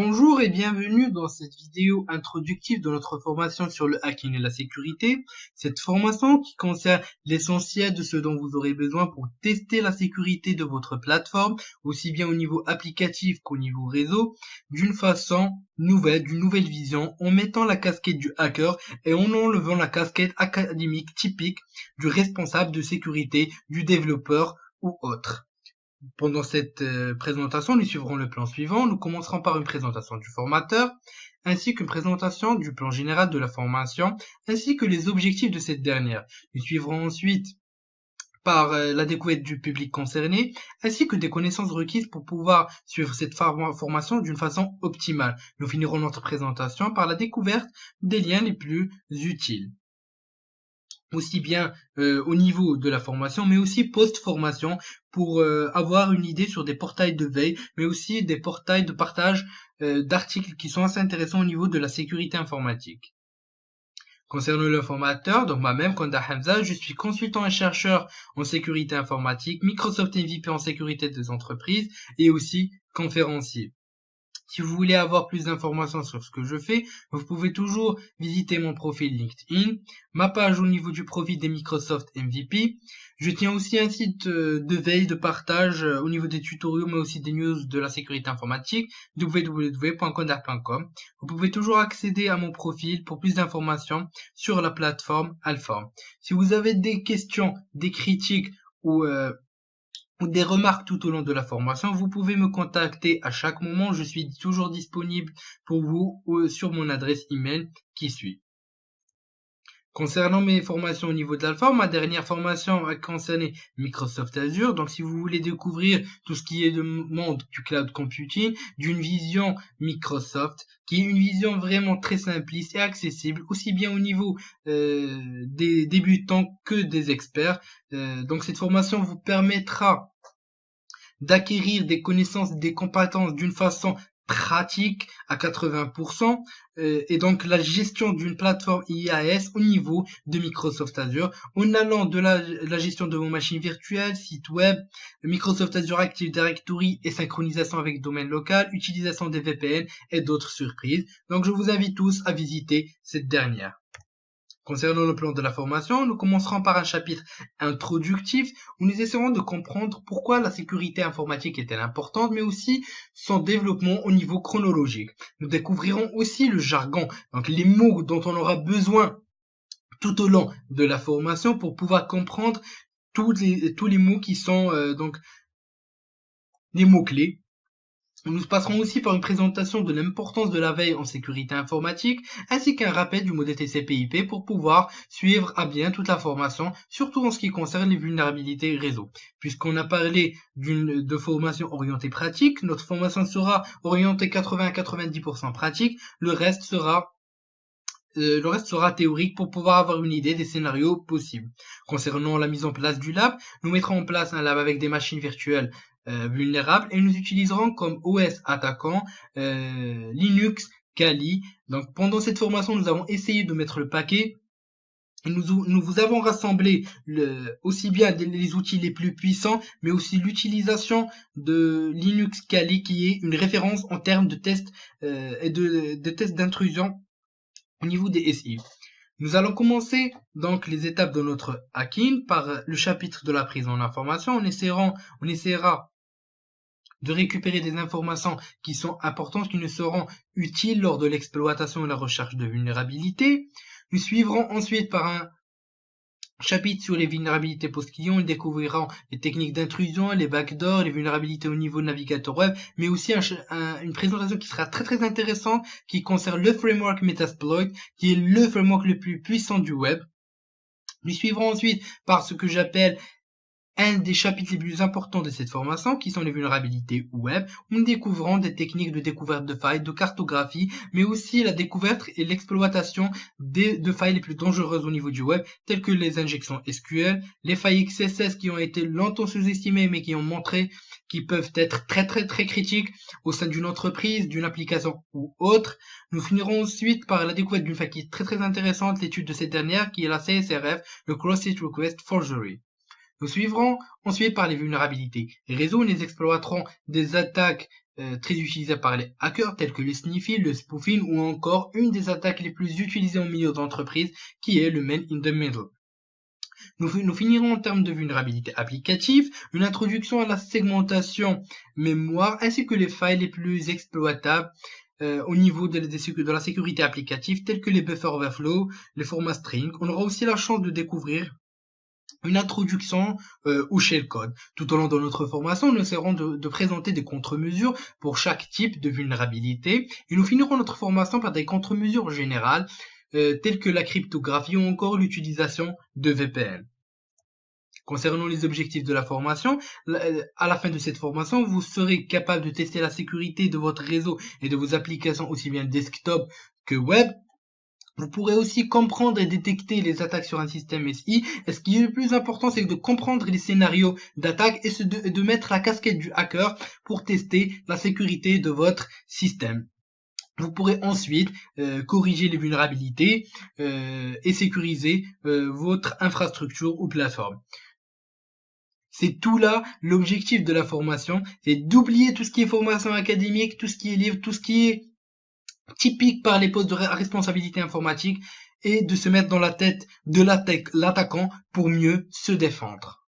Bonjour et bienvenue dans cette vidéo introductive de notre formation sur le hacking et la sécurité. Cette formation qui concerne l'essentiel de ce dont vous aurez besoin pour tester la sécurité de votre plateforme, aussi bien au niveau applicatif qu'au niveau réseau, d'une façon nouvelle, d'une nouvelle vision, en mettant la casquette du hacker et en enlevant la casquette académique typique du responsable de sécurité, du développeur ou autre. Pendant cette présentation, nous suivrons le plan suivant. Nous commencerons par une présentation du formateur, ainsi qu'une présentation du plan général de la formation, ainsi que les objectifs de cette dernière. Nous suivrons ensuite par la découverte du public concerné, ainsi que des connaissances requises pour pouvoir suivre cette formation d'une façon optimale. Nous finirons notre présentation par la découverte des liens les plus utiles, aussi bien au niveau de la formation, mais aussi post-formation, pour avoir une idée sur des portails de veille, mais aussi des portails de partage d'articles qui sont assez intéressants au niveau de la sécurité informatique. Concernant le formateur, donc moi-même, Konda Hamza, je suis consultant et chercheur en sécurité informatique, Microsoft MVP en sécurité des entreprises et aussi conférencier. Si vous voulez avoir plus d'informations sur ce que je fais, vous pouvez toujours visiter mon profil LinkedIn, ma page au niveau du profil des Microsoft MVP. Je tiens aussi un site de veille, de partage au niveau des tutoriels, mais aussi des news de la sécurité informatique, www.condac.com. Vous pouvez toujours accéder à mon profil pour plus d'informations sur la plateforme Alform. Si vous avez des questions, des critiques ou des remarques tout au long de la formation, vous pouvez me contacter à chaque moment. Je suis toujours disponible pour vous sur mon adresse email qui suit. Concernant mes formations au niveau de l'Alform, ma dernière formation a concerné Microsoft Azure. Donc, si vous voulez découvrir tout ce qui est le monde du cloud computing, d'une vision Microsoft, qui est une vision vraiment très simpliste et accessible, aussi bien au niveau des débutants que des experts. Donc, cette formation vous permettra d'acquérir des connaissances, des compétences d'une façon pratique à 80%, et donc la gestion d'une plateforme IaaS au niveau de Microsoft Azure, en allant de la gestion de vos machines virtuelles, sites web, Microsoft Azure Active Directory et synchronisation avec domaine local, utilisation des VPN et d'autres surprises. Donc je vous invite tous à visiter cette dernière. Concernant le plan de la formation, nous commencerons par un chapitre introductif où nous essaierons de comprendre pourquoi la sécurité informatique est-elle importante, mais aussi son développement au niveau chronologique. Nous découvrirons aussi le jargon, donc les mots dont on aura besoin tout au long de la formation pour pouvoir comprendre tous les mots qui sont donc les mots-clés. Nous passerons aussi par une présentation de l'importance de la veille en sécurité informatique, ainsi qu'un rappel du modèle TCP/IP pour pouvoir suivre à bien toute la formation, surtout en ce qui concerne les vulnérabilités réseau. Puisqu'on a parlé de formation orientée pratique, notre formation sera orientée 80-90% pratique, le reste sera théorique pour pouvoir avoir une idée des scénarios possibles. Concernant la mise en place du lab, nous mettrons en place un lab avec des machines virtuelles vulnérables et nous utiliserons comme OS attaquant Linux, Kali. Donc pendant cette formation, nous avons essayé de mettre le paquet. Nous vous avons rassemblé aussi bien les outils les plus puissants, mais aussi l'utilisation de Linux Kali qui est une référence en termes de tests et de tests d'intrusion au niveau des SI. Nous allons commencer donc les étapes de notre hacking par le chapitre de la prise en information. On essaiera de récupérer des informations qui sont importantes, qui nous seront utiles lors de l'exploitation et la recherche de vulnérabilités. Nous suivrons ensuite par un chapitre sur les vulnérabilités post-client. Nous découvrirons les techniques d'intrusion, les backdoors, les vulnérabilités au niveau de navigateur web, mais aussi une présentation qui sera très très intéressante qui concerne le framework Metasploit, qui est le framework le plus puissant du web. Nous suivrons ensuite par ce que j'appelle un des chapitres les plus importants de cette formation, qui sont les vulnérabilités web, où nous découvrons des techniques de découverte de failles, de cartographie, mais aussi la découverte et l'exploitation de failles les plus dangereuses au niveau du web, telles que les injections SQL, les failles XSS qui ont été longtemps sous-estimées, mais qui ont montré qu'ils peuvent être très très très critiques au sein d'une entreprise, d'une application ou autre. Nous finirons ensuite par la découverte d'une faille qui est très très intéressante, l'étude de cette dernière, qui est la CSRF, le Cross-Site Request Forgery. Nous suivrons ensuite par les vulnérabilités réseau. Nous exploiterons des attaques très utilisées par les hackers telles que le sniffing, le spoofing ou encore une des attaques les plus utilisées en milieu d'entreprise qui est le man in the middle. Nous finirons en termes de vulnérabilité applicative, une introduction à la segmentation mémoire ainsi que les failles les plus exploitables au niveau de la sécurité applicative telles que les buffer overflow, les formats string. On aura aussi la chance de découvrir une introduction au shellcode. Tout au long de notre formation, nous essaierons de présenter des contre-mesures pour chaque type de vulnérabilité et nous finirons notre formation par des contre-mesures générales telles que la cryptographie ou encore l'utilisation de VPN. Concernant les objectifs de la formation, à la fin de cette formation, vous serez capable de tester la sécurité de votre réseau et de vos applications aussi bien desktop que web. Vous pourrez aussi comprendre et détecter les attaques sur un système SI. Et ce qui est le plus important, c'est de comprendre les scénarios d'attaque et de mettre la casquette du hacker pour tester la sécurité de votre système. Vous pourrez ensuite corriger les vulnérabilités et sécuriser votre infrastructure ou plateforme. C'est tout là l'objectif de la formation, c'est d'oublier tout ce qui est formation académique, tout ce qui est livre, tout ce qui est typique par les postes de responsabilité informatique et de se mettre dans la tête de l'attaquant pour mieux se défendre.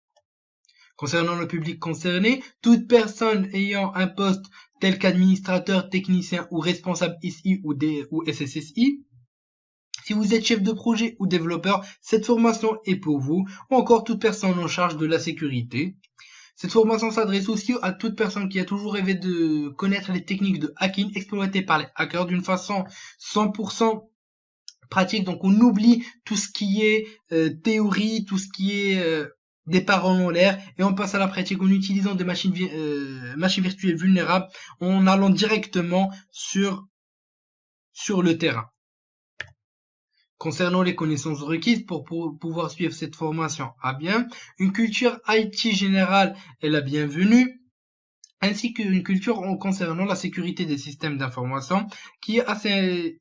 Concernant le public concerné, toute personne ayant un poste tel qu'administrateur, technicien ou responsable SI ou SSSI, si vous êtes chef de projet ou développeur, cette formation est pour vous, ou encore toute personne en charge de la sécurité. Cette formation s'adresse aussi à toute personne qui a toujours rêvé de connaître les techniques de hacking exploitées par les hackers d'une façon 100% pratique. Donc on oublie tout ce qui est théorie, tout ce qui est des paroles en l'air et on passe à la pratique en utilisant des machines virtuelles vulnérables en allant directement sur le terrain. Concernant les connaissances requises pour pouvoir suivre cette formation à bien, une culture IT générale est la bienvenue, ainsi qu'une culture concernant la sécurité des systèmes d'information qui est assez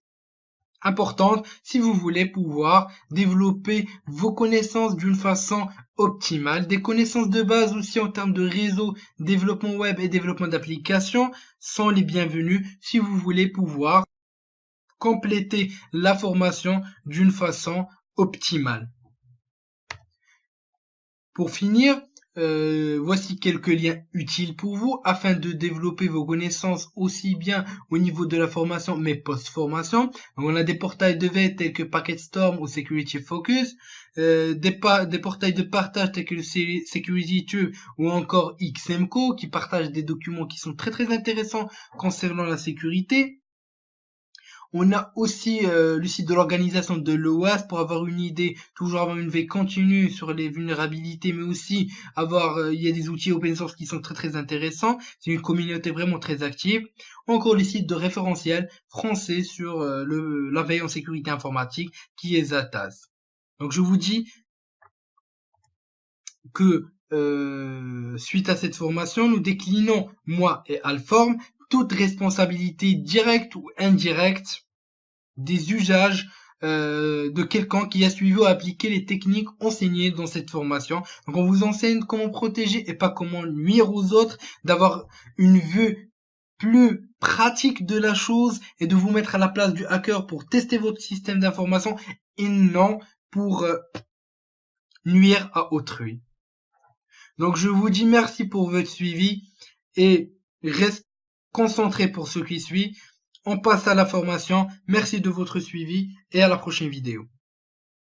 importante si vous voulez pouvoir développer vos connaissances d'une façon optimale. Des connaissances de base aussi en termes de réseau, développement web et développement d'applications sont les bienvenues si vous voulez pouvoir compléter la formation d'une façon optimale. Pour finir, voici quelques liens utiles pour vous afin de développer vos connaissances aussi bien au niveau de la formation mais post-formation. On a des portails de veille tels que PacketStorm ou Security Focus, des portails de partage tels que le SecurityTube ou encore XMCO qui partagent des documents qui sont très intéressants concernant la sécurité. On a aussi le site de l'organisation de l'OAS pour avoir une idée, toujours avoir une veille continue sur les vulnérabilités, mais aussi il y a des outils open source qui sont très intéressants. C'est une communauté vraiment très active. Encore les sites de référentiels français sur la veille en sécurité informatique qui est Zataz. Donc je vous dis que suite à cette formation, nous déclinons, moi et Alform, toute responsabilité directe ou indirecte des usages de quelqu'un qui a suivi ou appliqué les techniques enseignées dans cette formation. Donc on vous enseigne comment protéger et pas comment nuire aux autres, d'avoir une vue plus pratique de la chose et de vous mettre à la place du hacker pour tester votre système d'information et non pour nuire à autrui. Donc je vous dis merci pour votre suivi et reste concentré pour ce qui suit. On passe à la formation. Merci de votre suivi et à la prochaine vidéo.